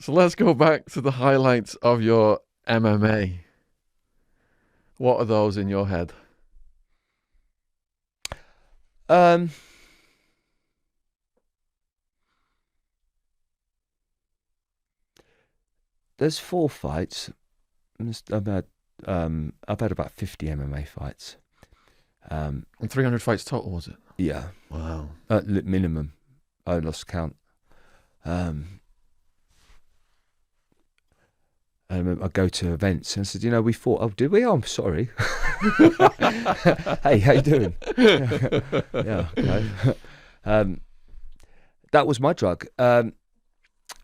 So let's go back to the highlights of your MMA. What are those in your head? Um, there's 4 fights. I've had about 50 MMA fights. And 300 fights total, was it? Yeah, Wow. minimum. I lost count. I go to events and I said, we fought. Oh, did we? Oh, I'm sorry. Hey, how you doing? Yeah. Okay. That was my drug. And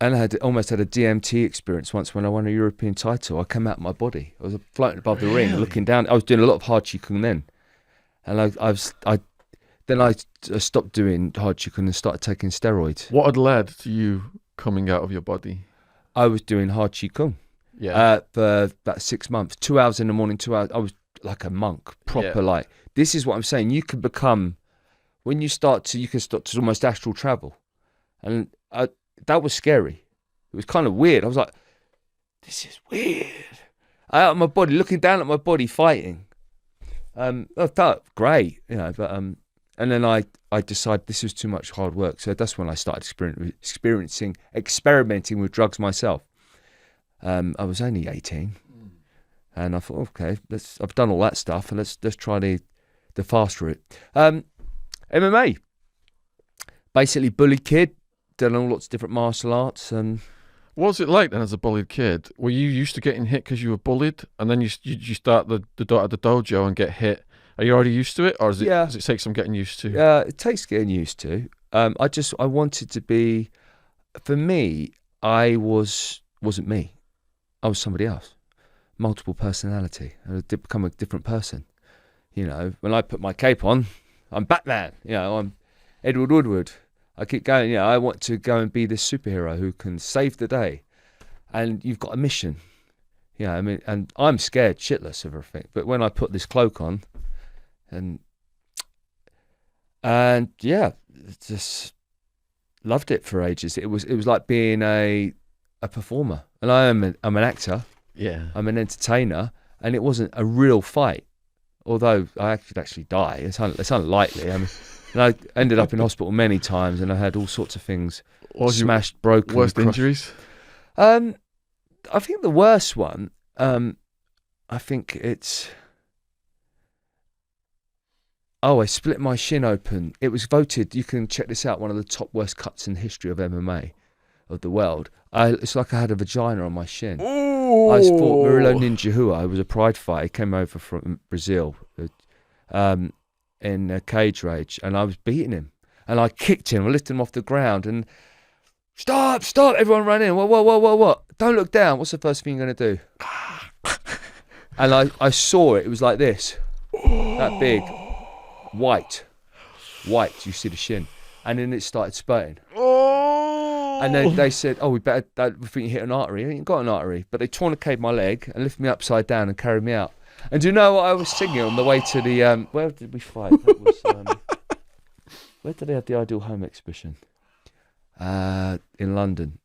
I almost had a DMT experience once when I won a European title. I came out of my body. I was floating above the ring, looking down. I was doing a lot of hard qigong then, and I stopped doing hard qigong and started taking steroids. What had led to you coming out of your body? I was doing hard qigong. Yeah. For about 6 months, 2 hours in the morning, 2 hours. I was like a monk, proper. Yeah. Like, this is what I'm saying. You can become, when you start to almost astral travel, and that was scary. It was kind of weird. I was like, this is weird. Out of my body, looking down at my body, fighting. I felt great, but and then I decided this was too much hard work. So that's when I started experimenting with drugs myself. I was only 18, and I thought, okay, I've done all that stuff, and let's try the fast route. MMA, basically bullied kid, done all lots of different martial arts, and What was it like then as a bullied kid? Were you used to getting hit because you were bullied, and then you start the dojo and get hit? Are you already used to it, or does it take some getting used to? It takes getting used to. I wanted to be. For me, I wasn't me. I was somebody else. Multiple personality. I did become a different person. When I put my cape on, I'm Batman. I'm Edward Woodward. I keep going. I want to go and be this superhero who can save the day. And you've got a mission. And I'm scared shitless of everything. But when I put this cloak on, and yeah, just loved it for ages. It was like being a performer, and I'm an actor. Yeah. I'm an entertainer, and it wasn't a real fight. Although I could actually die, it's unlikely. And I ended up in hospital many times, and I had all sorts of things smashed, broken. Worst injuries? I think the worst one. I think it's. Oh, I split my shin open. It was voted. You can check this out. One of the top worst cuts in the history of MMA, of the world. It's like I had a vagina on my shin. Ooh. I fought Murilo Ninja Rua. It was a pride fight. He came over from Brazil, in a cage rage, and I was beating him. And I kicked him. I lifted him off the ground and stop! Everyone ran in. What? Don't look down. What's the first thing you're gonna do? And I saw it. It was like this, that big, white. You see the shin, and then it started spurting. And they said, "Oh, we think you hit an artery." I ain't got an artery, but they tourniqueted my leg and lifted me upside down and carried me out. And do you know what I was singing on the way to the? Where did we fight? That was, where did they have the Ideal Home exhibition? In London.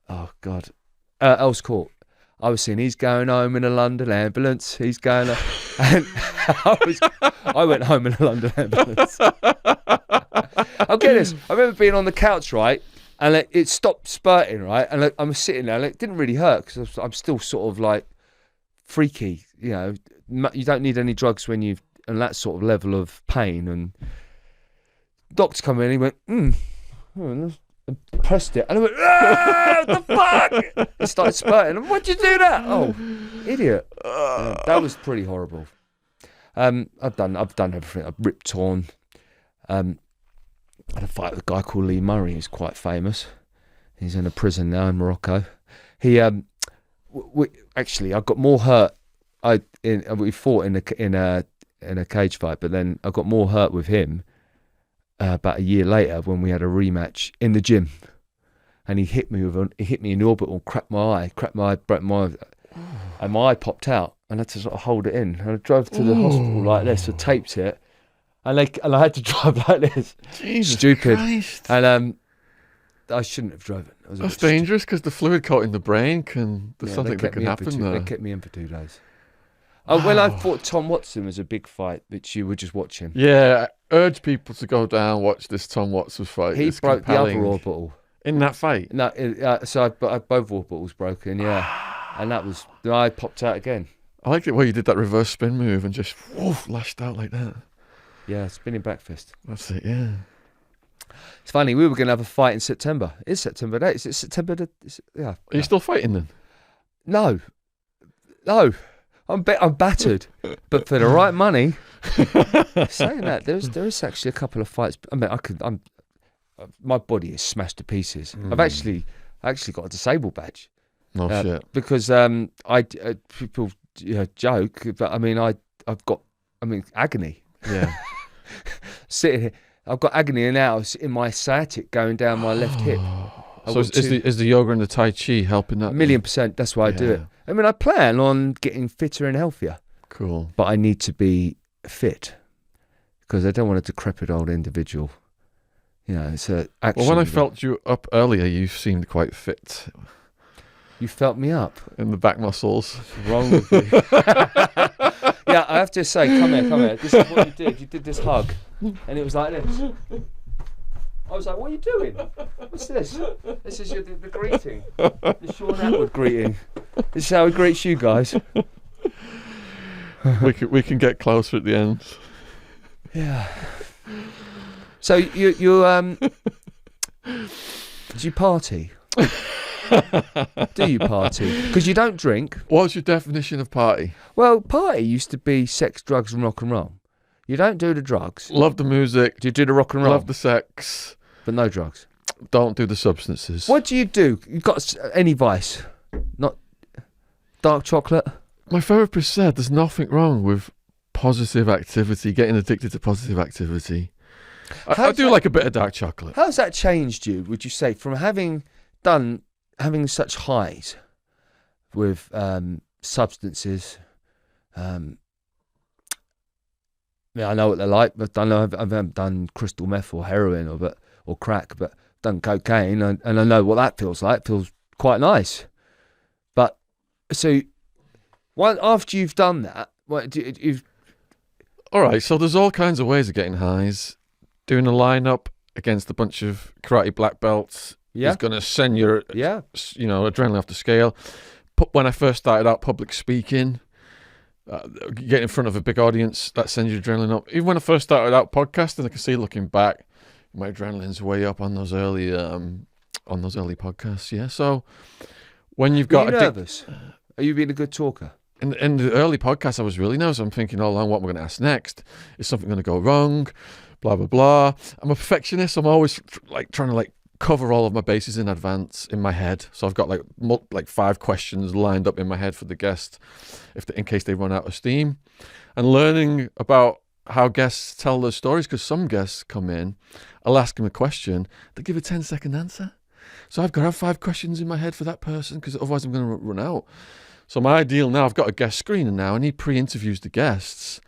Oh God, Earls Court. I was saying, he's going home in a London ambulance. He's going, and I went home in a London ambulance. I'll get this. I remember being on the couch, right, and it stopped spurting, right, and I'm sitting there, and it didn't really hurt because I'm still sort of like freaky, You don't need any drugs when you've on that sort of level of pain. And doctor come in, and he went, and pressed it, and I went, what the fuck? It started spurting. And why'd you do that? Oh, idiot! That was pretty horrible. I've done everything. I've ripped, torn. I had a fight with a guy called Lee Murray, who's quite famous. He's in a prison now in Morocco. He actually, I got more hurt. We fought in a cage fight, but then I got more hurt with him about a year later when we had a rematch in the gym, and he hit me in the orbital, cracked my eye, broke my eye, and my eye popped out, and I had to sort of hold it in. And I drove to the hospital like this, I taped it, and I had to drive like this. Jesus Stupid. Christ. And I shouldn't have driven. That's dangerous because the fluid caught in the brain there's something that can happen there. They kept me in for 2 days. Oh, when I fought Tom Watson was a big fight that you were just watching. Yeah, I urge people to go down watch this Tom Watson fight. He broke the other orbital in that fight. No, so both orbitals broken. Yeah, and that was I popped out again. I liked it where you did that reverse spin move and just lashed out like that. Yeah, spinning back fist. That's it. Yeah. It's funny. We were going to have a fight in September. It's September 8th. Is it September? Yeah. Are you still fighting then? No. I'm battered, but for the right money. Saying that, there is actually a couple of fights. I mean, my body is smashed to pieces. I've actually got a disabled badge. No shit. Because people joke, but I mean I've got agony. Yeah. Sitting here, I've got agony now in my sciatic going down my left hip. So is the yoga and the Tai Chi helping that? 1,000,000%. That's why I do it. I mean, I plan on getting fitter and healthier. Cool. But I need to be fit because I don't want a decrepit old individual. It's a action. Well, when I felt you up earlier, you seemed quite fit. You felt me up in the back muscles. What's wrong with you? Yeah, I have to say, come here. This is what you did. You did this hug, and it was like this. I was like, what are you doing? What's this? This is the greeting. The Shaun Attwood greeting. This is how he greets you guys. We can get closer at the end. Yeah. So you do you party? Do you party? Because you don't drink. What's your definition of party? Well, party used to be sex, drugs and rock and roll. You don't do the drugs. Love the music. Do you do the rock and roll? Love the sex. But no drugs. Don't do the substances. What do you do? You've got any vice? Not dark chocolate? My therapist said there's nothing wrong with positive activity, getting addicted to positive activity. I do like a bit of dark chocolate. How's that changed you, would you say, from having such highs with substances? I know what they're like, but I haven't done crystal meth or heroin or crack, but done cocaine, and I know what that feels like. It feels quite nice. But so, after you've done that, all right. So there's all kinds of ways of getting highs. Doing a lineup against a bunch of karate black belts is going to send your adrenaline off the scale. When I first started out public speaking, get in front of a big audience, that sends your adrenaline up. Even when I first started out podcasting, I can see looking back, my adrenaline's way up on those early podcasts. Yeah. So when you've got, are you nervous? Are you being a good talker? In the early podcasts, I was really nervous. I'm thinking all along, what am I going to ask next? Is something going to go wrong? Blah blah blah. I'm a perfectionist. I'm always trying to cover all of my bases in advance in my head. So I've got like 5 questions lined up in my head for the guest, in case they run out of steam, and learning about how guests tell their stories. Because some guests come in, I'll ask them a question, they give a 10-second answer. So I've got to have 5 questions in my head for that person, because otherwise I'm going to run out. So my ideal now, I've got a guest screener now, and he pre-interviews the guests.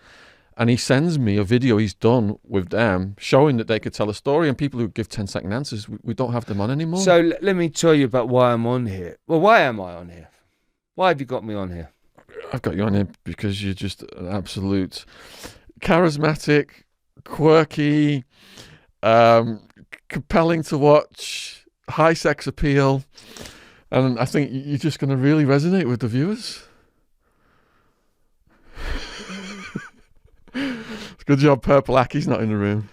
And he sends me a video he's done with them showing that they could tell a story, and people who give 10-second answers, we don't have them on anymore. So let me tell you about why I'm on here. Well, why am I on here? Why have you got me on here? I've got you on here because you're just an absolute charismatic, quirky, compelling to watch, high sex appeal. And I think you're just going to really resonate with the viewers. Good job, Purple Aki's not in the room.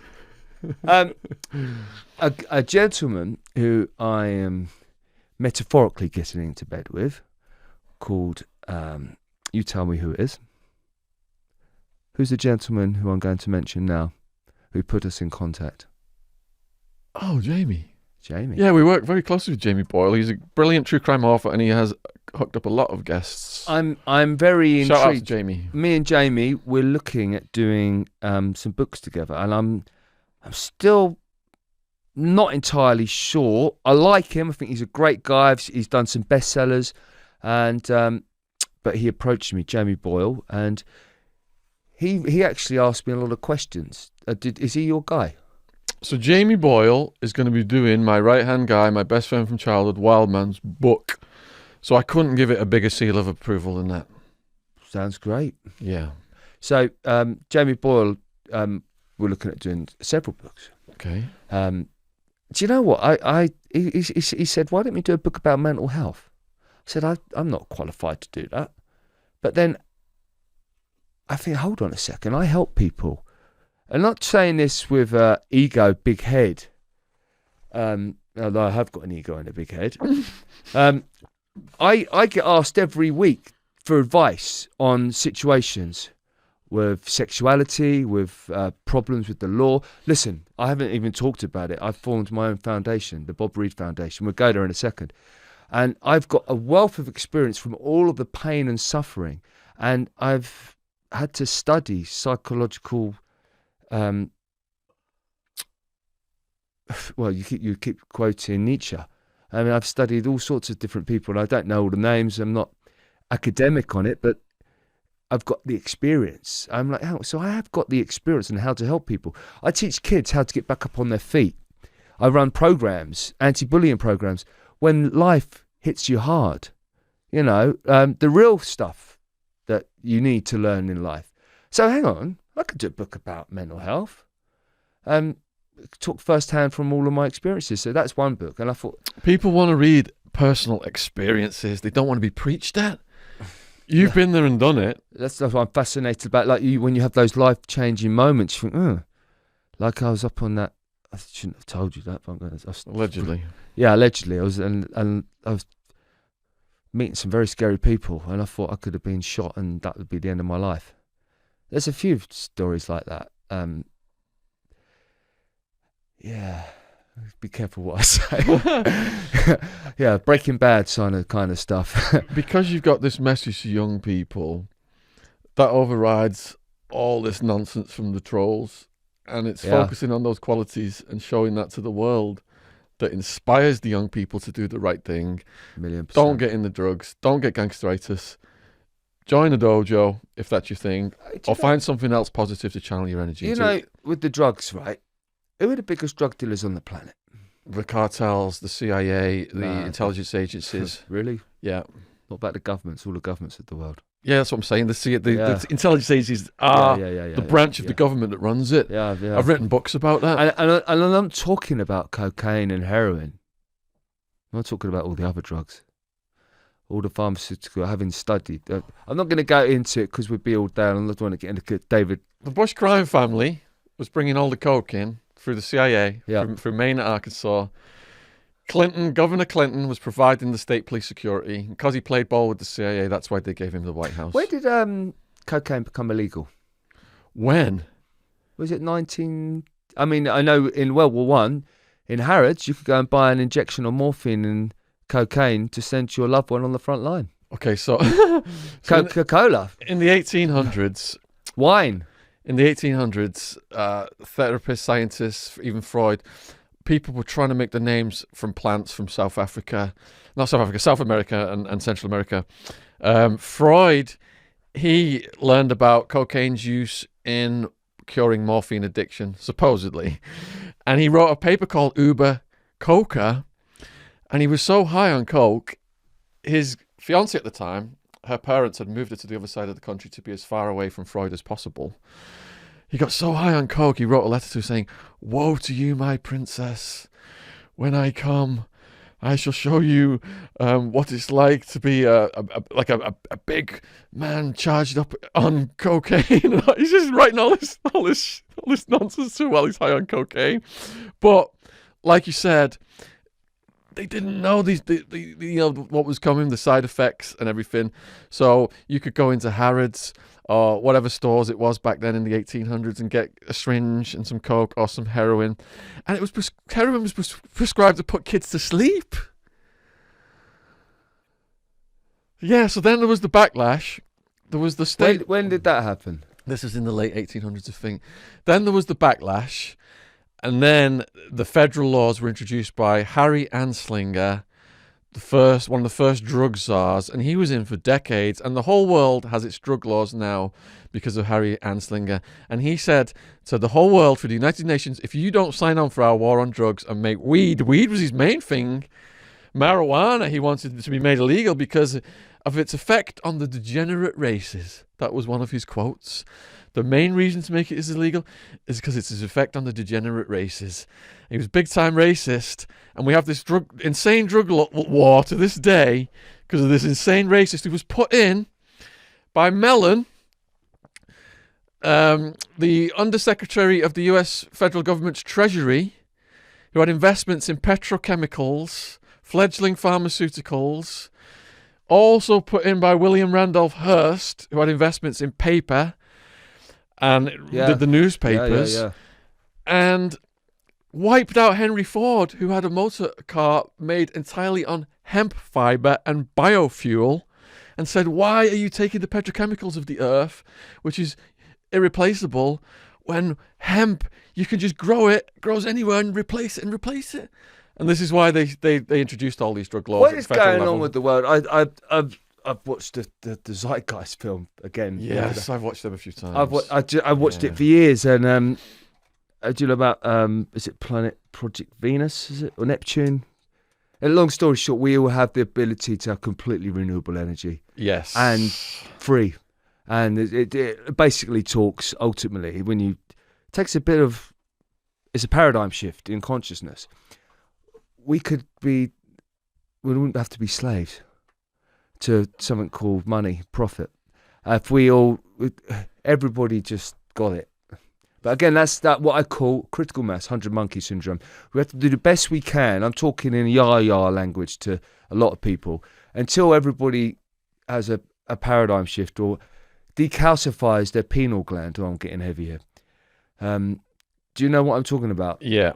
A gentleman who I am metaphorically getting into bed with, called, you tell me who it is. Who's the gentleman who I'm going to mention now, who put us in contact? Oh, Jamie. Jamie. Yeah, we work very closely with Jamie Boyle. He's a brilliant true crime author, and he has hooked up a lot of guests. I'm very intrigued. Shout out to Jamie. Me and Jamie, we're looking at doing some books together, and I'm still not entirely sure. I like him. I think he's a great guy. He's done some bestsellers, and but he approached me, Jamie Boyle, and he actually asked me a lot of questions. Is he your guy? So Jamie Boyle is going to be doing my right-hand guy, my best friend from childhood, Wildman's book. So I couldn't give it a bigger seal of approval than that. Sounds great. Yeah. So Jamie Boyle, we're looking at doing several books. Okay. Do you know what? He said, why don't we do a book about mental health? I said, I'm not qualified to do that. But then I think, hold on a second, I help people. I'm not saying this with ego, big head, although I have got an ego and a big head. I get asked every week for advice on situations with sexuality, with problems with the law. Listen, I haven't even talked about it. I've formed my own foundation, the Bob Reid Foundation. We'll go there in a second. And I've got a wealth of experience from all of the pain and suffering. And I've had to study psychological... well, you keep quoting Nietzsche. I mean, I've studied all sorts of different people, and I don't know all the names. I'm not academic on it, but I've got the experience. I'm like, so I have got the experience on how to help people. I teach kids how to get back up on their feet. I run programs, anti-bullying programs, when life hits you hard. You know, the real stuff that you need to learn in life. So hang on. I could do a book about mental health. Talk firsthand from all of my experiences. So that's one book. And I thought... People want to read personal experiences. They don't want to be preached at. You've been there and done it. That's what I'm fascinated about. Like when you have those life-changing moments, you think, like I was up on that... I shouldn't have told you that. But Allegedly. Yeah, allegedly. I was and I was meeting some very scary people, and I thought I could have been shot and that would be the end of my life. There's a few stories like that. Yeah, be careful what I say. Yeah, Breaking Bad kind of stuff. Because you've got this message to young people, that overrides all this nonsense from the trolls. And it's focusing on those qualities and showing that to the world that inspires the young people to do the right thing. 1,000,000%. Don't get in the drugs. Don't get gangsteritis. Join a dojo if that's your thing, or find something else positive to channel your energy into. You know, with the drugs, right? Who are the biggest drug dealers on the planet? The cartels, the CIA, the intelligence agencies. Really? Yeah. What about the governments? All the governments of the world. Yeah, that's what I'm saying. The intelligence agencies are the branch of the government that runs it. Yeah. I've written books about that. And I'm talking about cocaine and heroin. I'm not talking about all the other drugs. All the pharmaceutical, having studied. I'm not going to go into it because we'd be all down. I'm not want to get into David. The Bush crime family was bringing all the coke in through the CIA, from Maine to Arkansas. Governor Clinton was providing the state police security. Because he played ball with the CIA, that's why they gave him the White House. When did cocaine become illegal? When? Was it 19... I mean, I know in World War One, in Harrods, you could go and buy an injection of morphine and cocaine to send to your loved one on the front line. Okay, so... Coca-Cola. In the 1800s... Wine. In the 1800s, therapists, scientists, even Freud, people were trying to make the names from plants from South America and Central America. Freud, he learned about cocaine's use in curing morphine addiction, supposedly. And he wrote a paper called Uber Coca, and he was so high on coke, his fiancée at the time, her parents had moved her to the other side of the country to be as far away from Freud as possible. He got so high on coke, he wrote a letter to her saying, "Woe to you, my princess. When I come, I shall show you what it's like to be a big man charged up on cocaine." He's just writing all this nonsense too while he's high on cocaine. But like you said, they didn't know what was coming, the side effects and everything. So you could go into Harrods or whatever stores it was back then in the 1800s and get a syringe and some coke or some heroin. And heroin was prescribed to put kids to sleep. Yeah, so then there was the backlash. There was the state... When did that happen? This is in the late 1800s, I think. Then there was the backlash. And then the federal laws were introduced by Harry Anslinger one of the first drug czars, and he was in for decades. And the whole world has its drug laws now because of Harry Anslinger. And he said to the whole world, for the United Nations, if you don't sign on for our war on drugs and make weed was his main thing. Marijuana, he wanted to be made illegal because of its effect on the degenerate races. That was one of his quotes. The main reason to make it illegal is because it's its effect on the degenerate races. He was big time racist, and we have this insane drug war to this day because of this insane racist who was put in by Mellon, the Undersecretary of the US federal government's Treasury, who had investments in petrochemicals, fledgling pharmaceuticals, also put in by William Randolph Hearst, who had investments in paper and did the newspapers, and wiped out Henry Ford, who had a motor car made entirely on hemp fiber and biofuel, and said, why are you taking the petrochemicals of the earth, which is irreplaceable, when hemp, you can just grow it, grows anywhere, and replace it. And this is why they introduced all these drug laws. What is going on with the world? I've watched the Zeitgeist film again. Yes, I've watched them a few times. I watched it for years, and do you know about is it Project Venus? Is it, or Neptune? And long story short, we all have the ability to have completely renewable energy. Yes, and free. And it basically talks ultimately when you takes a bit of, it's a paradigm shift in consciousness. We wouldn't have to be slaves to something called money, profit. If everybody just got it. But again, that's what I call critical mass, 100 monkey syndrome. We have to do the best we can. I'm talking in yah language to a lot of people until everybody has a paradigm shift or decalcifies their pineal gland. Oh, I'm getting heavy here. Do you know what I'm talking about? Yeah.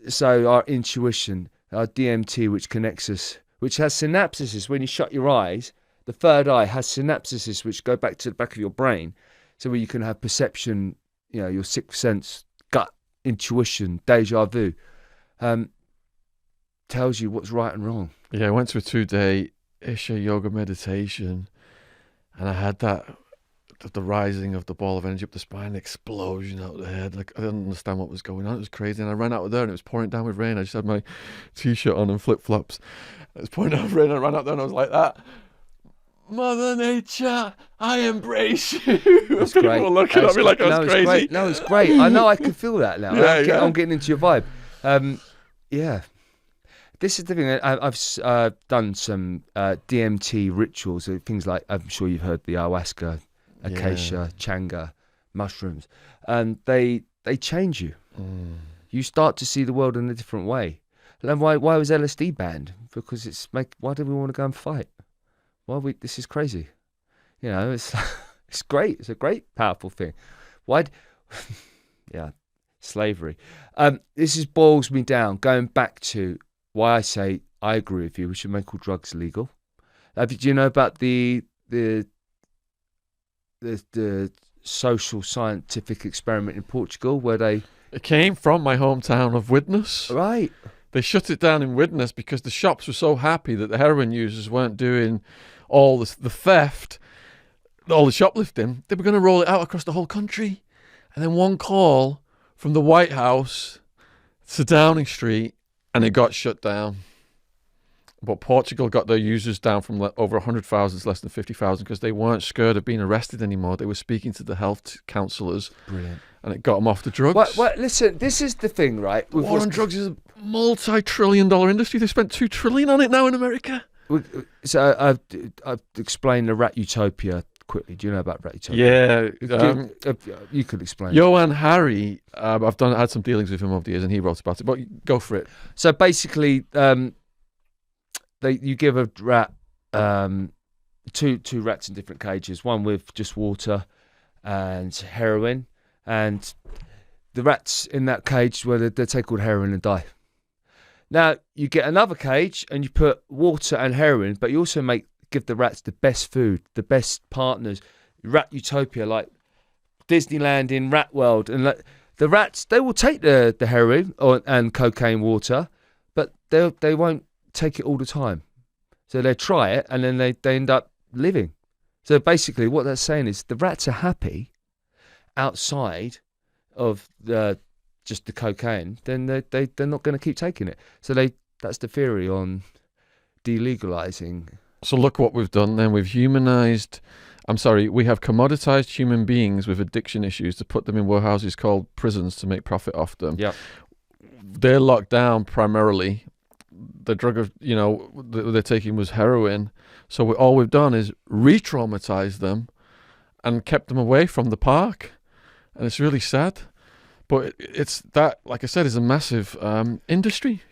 So our intuition, our DMT, which connects us, which has synapses. When you shut your eyes, the third eye has synapses which go back to the back of your brain, so where you can have perception, your sixth sense, gut, intuition, deja vu, tells you what's right and wrong. Yeah, I went to a 2-day Isha yoga meditation, and I had the rising of the ball of energy up the spine, the explosion out the head. Like, I didn't understand what was going on. It was crazy. And I ran out of there and it was pouring down with rain. I just had my t-shirt on and flip-flops. It was pouring down with rain. I ran out there and I was like that. Mother Nature, I embrace you. That's People great. were looking at me like I was crazy. Great. No, it's great. I know I can feel that now. I'm getting into your vibe. Yeah. This is the thing. I've done some DMT rituals, things like, I'm sure you've heard the ayahuasca, acacia, changa, mushrooms, and they change you. You start to see the world in a different way. And why was LSD banned? Because why do we want to go and fight? This is crazy. It's it's great. It's a great, powerful thing. Slavery. This boils me down, going back to why I say I agree with you. We should make all drugs illegal. Do you know about the social scientific experiment in Portugal where it came from my hometown of Widnes. Right. They shut it down in Widnes because the shops were so happy that the heroin users weren't doing all the theft, all the shoplifting. They were going to roll it out across the whole country. And then one call from the White House to Downing Street, and it got shut down. But Portugal got their users down from over 100,000 to less than 50,000 because they weren't scared of being arrested anymore. They were speaking to the health counsellors. Brilliant. And it got them off the drugs. Well, listen, this is the thing, right? War on drugs is a multi-trillion-dollar industry. They spent $2 trillion on it now in America. So I've explained the rat utopia quickly. Do you know about rat utopia? Yeah. You could explain. Johan Hari, I've had some dealings with him over the years, and he wrote about it. But go for it. So basically, you give a rat two rats in different cages, one with just water and heroin, and the rats in that cage, they take all the heroin and die. Now you get another cage and you put water and heroin, but you also give the rats the best food, the best partners, rat utopia, like Disneyland in Rat World, and the rats, they will take the heroin and cocaine water, but they won't take it all the time. So they try it and then they end up living. So basically what that's saying is the rats are happy outside of just the cocaine, then they're not going to keep taking it. So that's the theory on delegalizing. So look what we've done then. We have commoditized human beings with addiction issues to put them in warehouses called prisons to make profit off them. Yeah. They're locked down primarily. The drug they're taking was heroin. So all we've done is re-traumatize them and kept them away from the park. And it's really sad. But it's that, like I said, is a massive industry.